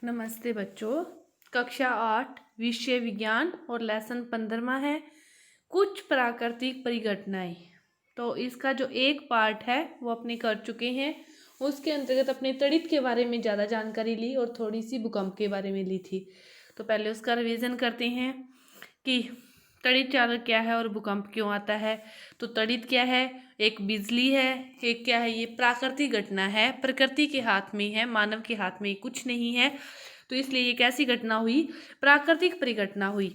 नमस्ते बच्चों। कक्षा 8 विषय विज्ञान और लेसन 15वां है कुछ प्राकृतिक परिघटनाएं। तो इसका जो एक पार्ट है वो अपने कर चुके हैं। उसके अंतर्गत अपने तड़ित के बारे में ज़्यादा जानकारी ली और थोड़ी सी भूकंप के बारे में ली थी। तो पहले उसका रिवीजन करते हैं कि तड़ित चालक क्या है और भूकंप क्यों आता है। तो तड़ित क्या है? एक बिजली है। एक क्या है? ये प्राकृतिक घटना है, प्रकृति के हाथ में है, मानव के हाथ में कुछ नहीं है। तो इसलिए ये कैसी घटना हुई? प्राकृतिक परिघटना हुई।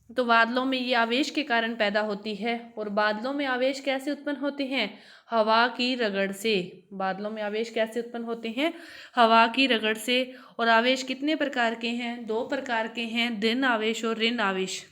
तो बादलों में ये आवेश के कारण पैदा होती है। और बादलों में आवेश कैसे उत्पन्न होते हैं? हवा की रगड़ से। बादलों में आवेश कैसे उत्पन्न होते हैं? हवा की रगड़ से। और आवेश कितने प्रकार के हैं? 2 प्रकार के हैं, धन आवेश और ऋण आवेश।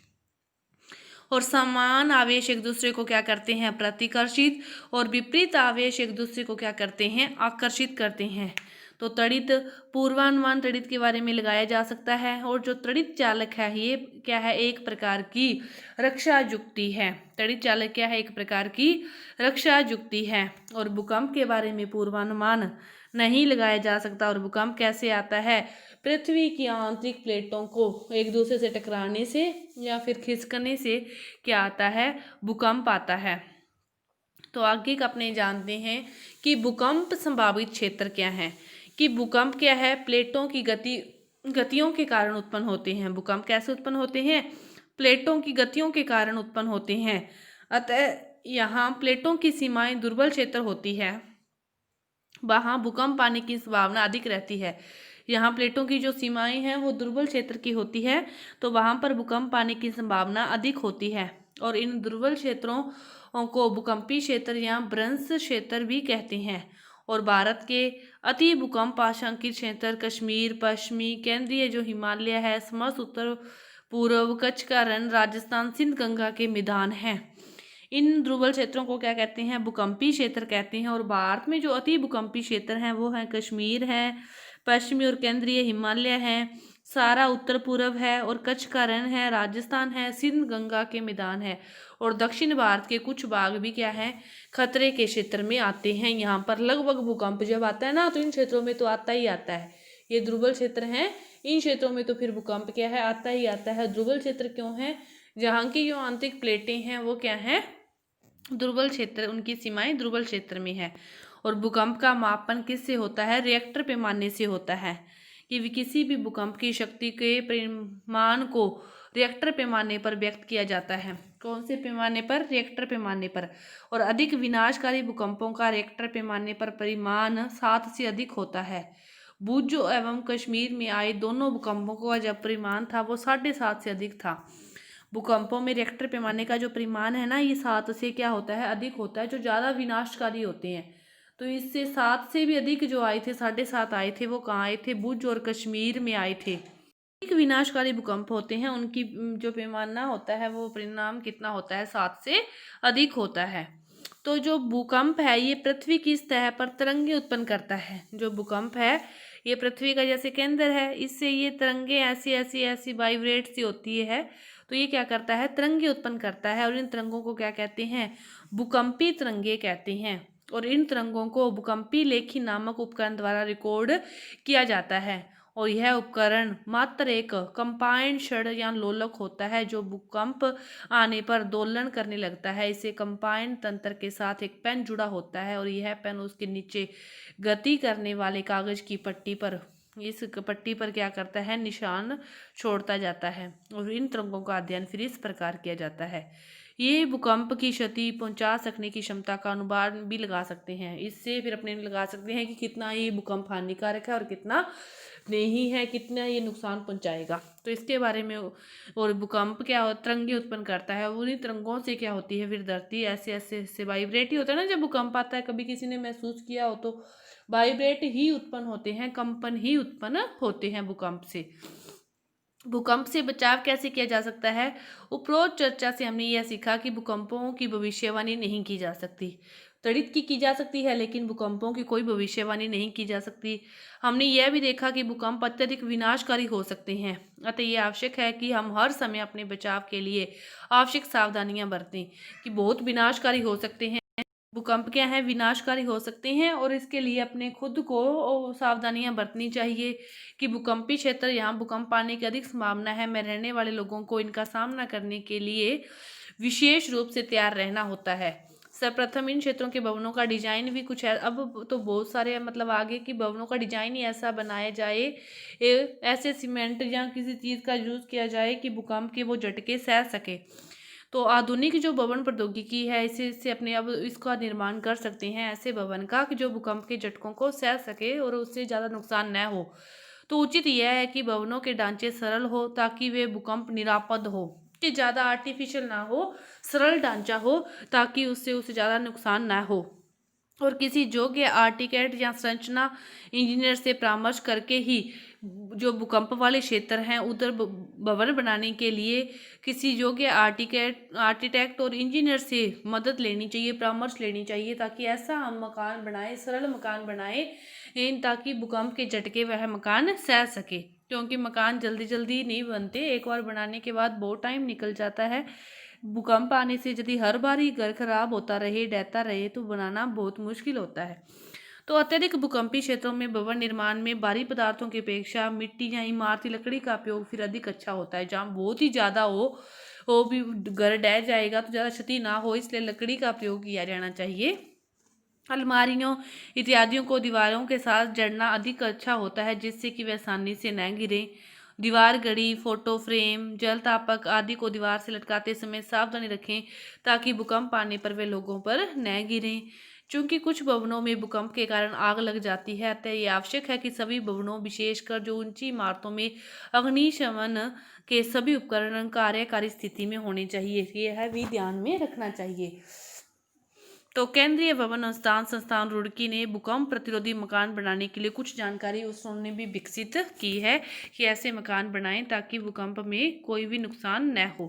और समान आवेश एक दूसरे को क्या करते हैं? प्रतिकर्षित। और विपरीत आवेश एक दूसरे को क्या करते हैं? आकर्षित करते हैं। तो तड़ित पूर्वानुमान तड़ित के बारे में लगाया जा सकता है। और जो तड़ित चालक है ये क्या है? एक प्रकार की रक्षा युक्ति है। तड़ित चालक क्या है? एक प्रकार की रक्षा युक्ति है। और भूकंप के बारे में पूर्वानुमान नहीं लगाया जा सकता। और भूकंप कैसे आता है? पृथ्वी की आंतरिक प्लेटों को एक दूसरे से टकराने से या फिर खिसकने से क्या आता है? भूकंप आता है। तो आगे का अपने जानते हैं कि भूकंप संभावित क्षेत्र क्या है। कि भूकंप क्या है? प्लेटों की गतियों के कारण उत्पन्न होते हैं। भूकंप कैसे उत्पन्न होते हैं? प्लेटों की गतियों के कारण उत्पन्न होते हैं। अतः यहाँ प्लेटों की सीमाएं दुर्बल क्षेत्र होती है, वहाँ भूकंप आने की संभावना अधिक रहती है। यहाँ प्लेटों की जो सीमाएं हैं वो दुर्बल क्षेत्र की होती है, तो वहाँ पर भूकंप आने की संभावना अधिक होती है। और इन दुर्बल क्षेत्रों को भूकंपी क्षेत्र या भ्रंश क्षेत्र भी कहते हैं। और भारत के अति भूकंप आशंकित क्षेत्र कश्मीर, पश्चिमी केंद्रीय जो हिमालय है, समस्त उत्तर पूर्व, कच्छ का रण, राजस्थान, सिंध गंगा के मैदान हैं। इन दुर्बल क्षेत्रों को क्या कहते हैं? भूकंपी क्षेत्र कहते हैं। और भारत में जो अति भूकंपी क्षेत्र हैं वो है कश्मीर है, पश्चिमी और केंद्रीय हिमालय है, सारा उत्तर पूर्व है, और कच्छ का रण है, राजस्थान है, सिंध गंगा के मैदान है। और दक्षिण भारत के कुछ भाग भी क्या है? खतरे के क्षेत्र में आते हैं। यहाँ पर लगभग भूकंप जब आता है ना तो इन क्षेत्रों में तो आता ही आता है। ये दुर्बल क्षेत्र हैं, इन क्षेत्रों में तो फिर भूकंप क्या है? आता ही आता है। दुर्बल क्षेत्र क्यों है? जहाँ की जो आंतरिक प्लेटें हैं वो क्या है? दुर्बल क्षेत्र, उनकी सीमाएं दुर्बल क्षेत्र में है। और भूकंप का मापन किससे होता है? रिएक्टर पैमाने से होता है। कि किसी भी भूकंप की शक्ति के परिमाण को रिएक्टर पैमाने पर व्यक्त किया जाता है। कौन से पैमाने पर? रिएक्टर पैमाने पर। और अधिक विनाशकारी भूकंपों का रिएक्टर पैमाने पर परिमाण 7 से अधिक होता है। भुज एवं कश्मीर में आए दोनों भूकंपों का जब परिमाण था वो 7.5 से अधिक था। भूकंपों में रिएक्टर पैमाने का जो परिमाण है ना ये 7 से क्या होता है? अधिक होता है, जो ज़्यादा विनाशकारी होते हैं। तो इससे 7 से भी अधिक जो आए थे, 7.5 आए थे, वो कहाँ आए थे? भुज और कश्मीर में आए थे। अधिक विनाशकारी भूकंप होते हैं उनकी जो पैमाना होता है वो परिणाम कितना होता है? 7 से अधिक होता है। तो जो भूकंप है ये पृथ्वी की सतह पर तरंगे उत्पन्न करता है। जो भूकंप है ये पृथ्वी का जैसे केंद्र है, इससे ये तरंगे ऐसी ऐसी ऐसी वाइब्रेट सी होती है। तो ये क्या करता है? तरंगे उत्पन्न करता है। और इन तरंगों को क्या कहते हैं? भूकंपी तरंगे कहते हैं। और इन तरंगों को भूकंपी लेखी नामक उपकरण द्वारा रिकॉर्ड किया जाता है। और यह उपकरण मात्र एक कंपाइंड क्षण या लोलक होता है जो भूकंप आने पर दोलन करने लगता है। इसे कंपाइंड तंत्र के साथ एक पेन जुड़ा होता है और यह पेन उसके नीचे गति करने वाले कागज की पट्टी पर, इस पट्टी पर क्या करता है? निशान छोड़ता जाता है। और इन तरंगों का अध्ययन फिर इस प्रकार किया जाता है। ये भूकंप की क्षति पहुंचा सकने की क्षमता का अनुमान भी लगा सकते हैं। इससे फिर अपने लगा सकते हैं कि कितना ये भूकंप हानिकारक है और कितना नहीं है, कितना ये नुकसान पहुंचाएगा। तो इसके बारे में। और भूकंप क्या हो? तरंगे उत्पन्न करता है। उन्हीं तरंगों से क्या होती है? फिर धरती ऐसे ऐसे ऐसे वाइब्रेट ही होता है ना। जब भूकंप आता है, कभी किसी ने महसूस किया हो तो वाइब्रेट ही उत्पन्न होते हैं, कंपन ही उत्पन्न होते हैं भूकंप से। भूकंप से बचाव कैसे किया जा सकता है? उपरोक्त चर्चा से हमने यह सीखा कि भूकंपों की भविष्यवाणी नहीं की जा सकती। तड़ित की जा सकती है लेकिन भूकंपों की कोई भविष्यवाणी नहीं की जा सकती। हमने यह भी देखा कि भूकंप अत्यधिक विनाशकारी हो सकते हैं। अतः यह आवश्यक है कि हम हर समय अपने बचाव के लिए आवश्यक सावधानियां बरतें। कि बहुत विनाशकारी हो सकते हैं। भूकंप क्या है, विनाशकारी हो सकते हैं और इसके लिए अपने खुद को सावधानियां बरतनी चाहिए कि भूकंपी क्षेत्र, यहाँ भूकंप आने की अधिक संभावना है, में रहने वाले लोगों को इनका सामना करने के लिए विशेष रूप से तैयार रहना होता है। सर्वप्रथम इन क्षेत्रों के भवनों का डिजाइन भी कुछ है, अब तो बहुत सारे मतलब आगे की भवनों का डिजाइन ही ऐसा बनाया जाए, ऐसे सीमेंट या किसी चीज़ का यूज़ किया जाए कि भूकंप के वो झटके सह सके। तो आधुनिक जो भवन प्रौद्योगिकी है, इससे अपने अब इसका निर्माण कर सकते हैं ऐसे भवन का कि जो भूकंप के झटकों को सह सके और उससे ज़्यादा नुकसान न हो। तो उचित यह है कि भवनों के ढांचे सरल हो ताकि वे भूकंप निरापद हो, कि ज़्यादा आर्टिफिशियल ना हो, सरल ढांचा हो ताकि उससे उसे ज़्यादा नुकसान ना हो। और किसी योग्य आर्किटेक्ट या संरचना इंजीनियर से परामर्श करके ही जो भूकंप वाले क्षेत्र हैं उधर भवन बनाने के लिए किसी योग्य आर्किटेक्ट और इंजीनियर से मदद लेनी चाहिए, परामर्श लेनी चाहिए, ताकि ऐसा हम मकान बनाए, सरल मकान बनाए, ताकि भूकंप के झटके वह मकान सह सके। क्योंकि मकान जल्दी जल्दी नहीं बनते, एक बार बनाने के बाद बहुत टाइम निकल जाता है। भूकंप आने से यदि हर बार ही घर खराब होता रहे, ढहता रहे, तो बनाना बहुत मुश्किल होता है। तो अत्यधिक भूकंपी क्षेत्रों में भवन निर्माण में भारी पदार्थों की अपेक्षा मिट्टी या इमारती लकड़ी का उपयोग फिर अधिक अच्छा होता है। जहाँ बहुत ही ज़्यादा हो, वो भी घर ढह जाएगा तो ज़्यादा क्षति ना हो, इसलिए लकड़ी का उपयोग किया जाना चाहिए। अलमारियों इत्यादियों को दीवारों के साथ जड़ना अधिक अच्छा होता है, जिससे कि वे आसानी से न गिरे। दीवार घड़ी, फोटो फ्रेम, जल तापक आदि को दीवार से लटकाते समय सावधानी रखें ताकि भूकंप आने पर वे लोगों पर न गिरें। चूंकि कुछ भवनों में भूकंप के कारण आग लग जाती है, अतः ये आवश्यक है कि सभी भवनों, विशेषकर जो ऊंची इमारतों में, अग्निशमन के सभी उपकरण कार्यकारी स्थिति में होने चाहिए। यह भी ध्यान में रखना चाहिए। तो केंद्रीय भवन अनुसंधान संस्थान रुड़की ने भूकंप प्रतिरोधी मकान बनाने के लिए कुछ जानकारी उन्होंने भी विकसित की है कि ऐसे मकान बनाएं ताकि भूकंप में कोई भी नुकसान न हो।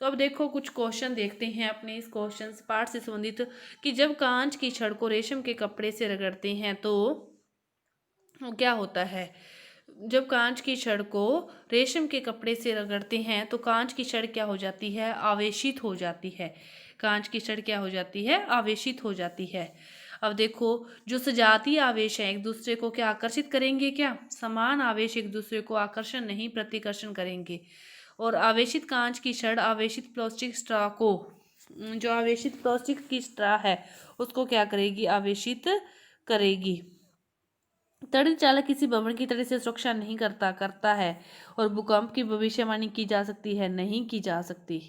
तो अब देखो कुछ क्वेश्चन देखते हैं अपने इस क्वेश्चन पार्ट से संबंधित, कि जब कांच की छड़ को रेशम के कपड़े से रगड़ते हैं तो क्या होता है। जब कांच की छड़ को रेशम के कपड़े से रगड़ते हैं तो कांच की छड़ क्या हो जाती है, आवेशित हो जाती है। कांच की छड़ क्या हो जाती है, आवेशित हो जाती है। अब देखो, जो सजातीय आवेश है एक दूसरे को क्या आकर्षित करेंगे, क्या समान आवेश एक दूसरे को आकर्षण नहीं प्रतिकर्षण करेंगे। और आवेशित कांच की छड़ आवेशित प्लास्टिक स्ट्रा को, जो आवेशित प्लास्टिक की स्ट्रा है उसको क्या करेगी, आवेशित करेगी। तड़ित चालक किसी भवन की तड़ी से सुरक्षा नहीं करता है और भूकंप की भविष्यवाणी की जा सकती है, नहीं की जा सकती।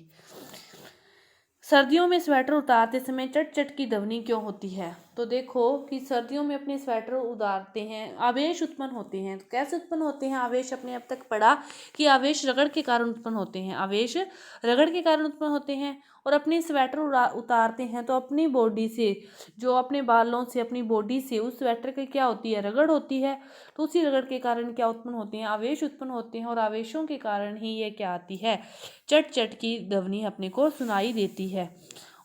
सर्दियों में स्वेटर उतारते समय चट चट की ध्वनि क्यों होती है। तो देखो कि सर्दियों में अपने स्वेटर उतारते हैं, आवेश उत्पन्न होते हैं। तो कैसे उत्पन्न होते हैं आवेश, अपने अब तक पढ़ा कि आवेश रगड़ के कारण उत्पन्न होते हैं, आवेश रगड़ के कारण उत्पन्न होते हैं। और अपने स्वेटर उतारते हैं तो अपनी बॉडी से, जो अपने बालों से, अपनी बॉडी से उस स्वेटर की क्या होती है, रगड़ होती है। तो उसी रगड़ के कारण क्या उत्पन्न होते हैं, आवेश उत्पन्न होते हैं। और आवेशों के कारण ही ये क्या आती है, चट चट की ध्वनि अपने को सुनाई देती है।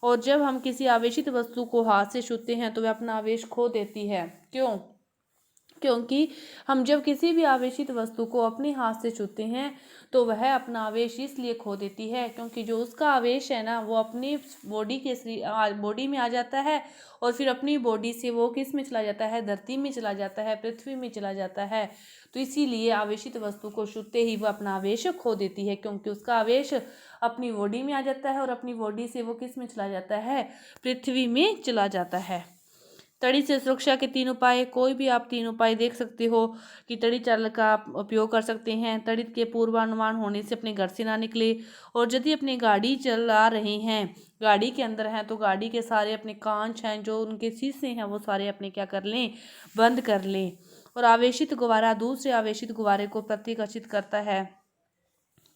और जब हम किसी आवेशित वस्तु को हाथ से छूते हैं तो वह अपना आवेश खो देती है। क्यों, क्योंकि हम जब किसी भी आवेशित वस्तु को अपने हाथ से छूते हैं तो वह अपना आवेश इसलिए खो देती है क्योंकि जो उसका आवेश है ना वो अपनी बॉडी में आ जाता है और फिर अपनी बॉडी से वो किस में चला जाता है, धरती में चला जाता है, पृथ्वी में चला जाता है। तो इसीलिए आवेशित वस्तु को छूते ही वह अपना आवेश खो देती है, क्योंकि उसका आवेश अपनी बॉडी में आ जाता है और अपनी बॉडी से वो किस में चला जाता है, पृथ्वी में चला जाता है। तड़ी से सुरक्षा के 3 उपाय, कोई भी आप 3 उपाय देख सकते हो कि तड़ी चालक का आप उपयोग कर सकते हैं। तड़ी के पूर्वानुमान होने से अपने घर से ना निकले। और यदि अपनी गाड़ी चला रहे हैं, गाड़ी के अंदर हैं, तो गाड़ी के सारे अपने कांच हैं, जो उनके शीशे हैं, वो सारे अपने क्या कर लें, बंद कर लें। और आवेशित गुब्बारा दूसरे आवेशित गुब्बारे को प्रतिकर्षित करता है।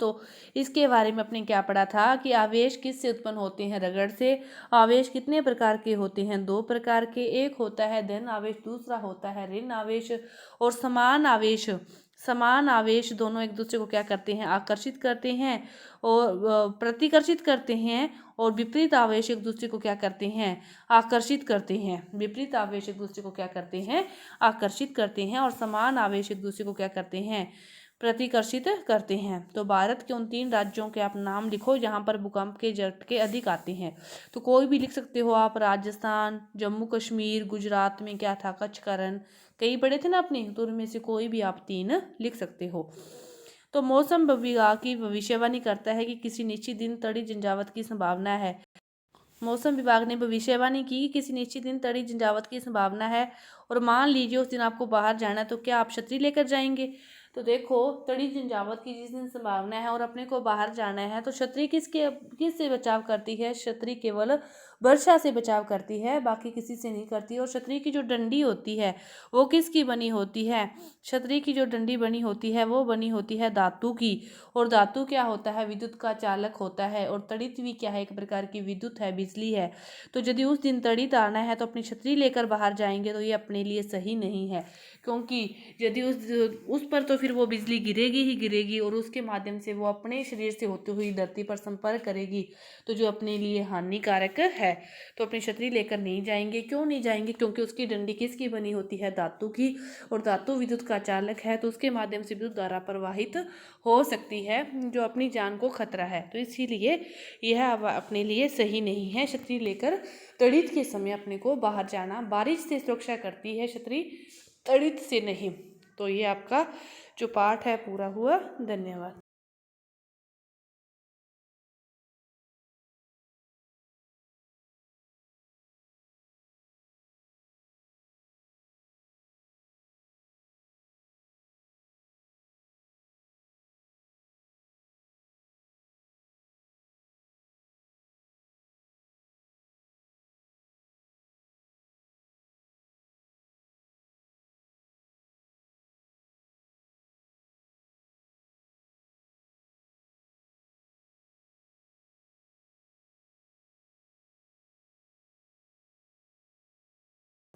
तो इसके बारे में अपने क्या पढ़ा था कि आवेश किससे उत्पन्न होते हैं, रगड़ से। आवेश कितने प्रकार के होते हैं, 2 प्रकार के, एक होता है धन आवेश, दूसरा होता है ऋण आवेश। और समान आवेश दोनों एक दूसरे को क्या करते हैं, आकर्षित करते हैं और प्रतिकर्षित करते हैं। और विपरीत आवेश एक दूसरे को क्या करते हैं, आकर्षित करते हैं। विपरीत आवेश एक दूसरे को क्या करते हैं, आकर्षित करते हैं। और समान आवेश एक दूसरे को क्या करते हैं, प्रतिकर्षित करते हैं। तो भारत के उन 3 राज्यों के आप नाम लिखो जहाँ पर भूकंप के झटके अधिक आते हैं। तो कोई भी लिख सकते हो आप, राजस्थान, जम्मू कश्मीर, गुजरात में क्या था, कच्छ का रण, कई पढ़े थे ना आपने, तो उनमें से कोई भी आप 3 लिख सकते हो। तो मौसम विभाग की भविष्यवाणी करता है कि किसी निश्चित दिन तड़ी झंझावात की संभावना है। मौसम विभाग ने भविष्यवाणी की कि किसी निश्चित दिन तड़ी झंझावात की संभावना है और मान लीजिए उस दिन आपको बाहर जाना है, तो क्या आप छतरी लेकर जाएंगे? तो देखो, तड़ी झंझावात की जिस दिन संभावना है और अपने को बाहर जाना है, तो छतरी किससे बचाव करती है? छतरी केवल वर्षा से बचाव करती है, बाकी किसी से नहीं करती। और छतरी की जो डंडी होती है वो किसकी बनी होती है? छतरी की जो डंडी बनी होती है वो बनी होती है धातु की। और धातु क्या होता है? विद्युत का चालक होता है। और तड़ित भी क्या है? एक प्रकार की विद्युत है, बिजली है। तो यदि उस दिन तड़ित आना है तो अपनी छतरी लेकर बाहर जाएंगे, तो ये अपने लिए सही नहीं है, क्योंकि यदि उस पर तो फिर वो बिजली गिरेगी ही गिरेगी और उसके माध्यम से वो अपने शरीर से होती हुई धरती पर संपर्क करेगी, तो जो अपने लिए हानिकारक है। तो अपनी छतरी लेकर नहीं जाएंगे। क्यों नहीं जाएंगे? क्योंकि उसकी डंडी किसकी बनी होती है? धातु की। और धातु विद्युत का चालक है, तो उसके माध्यम से विद्युत धारा प्रवाहित हो सकती है, जो अपनी जान को खतरा है। तो इसीलिए यह अपने लिए सही नहीं है छतरी लेकर तड़ित के समय अपने को बाहर जाना। बारिश से सुरक्षा करती है छतरी, तड़ित से नहीं। तो ये आपका जो पाठ है पूरा हुआ। धन्यवाद।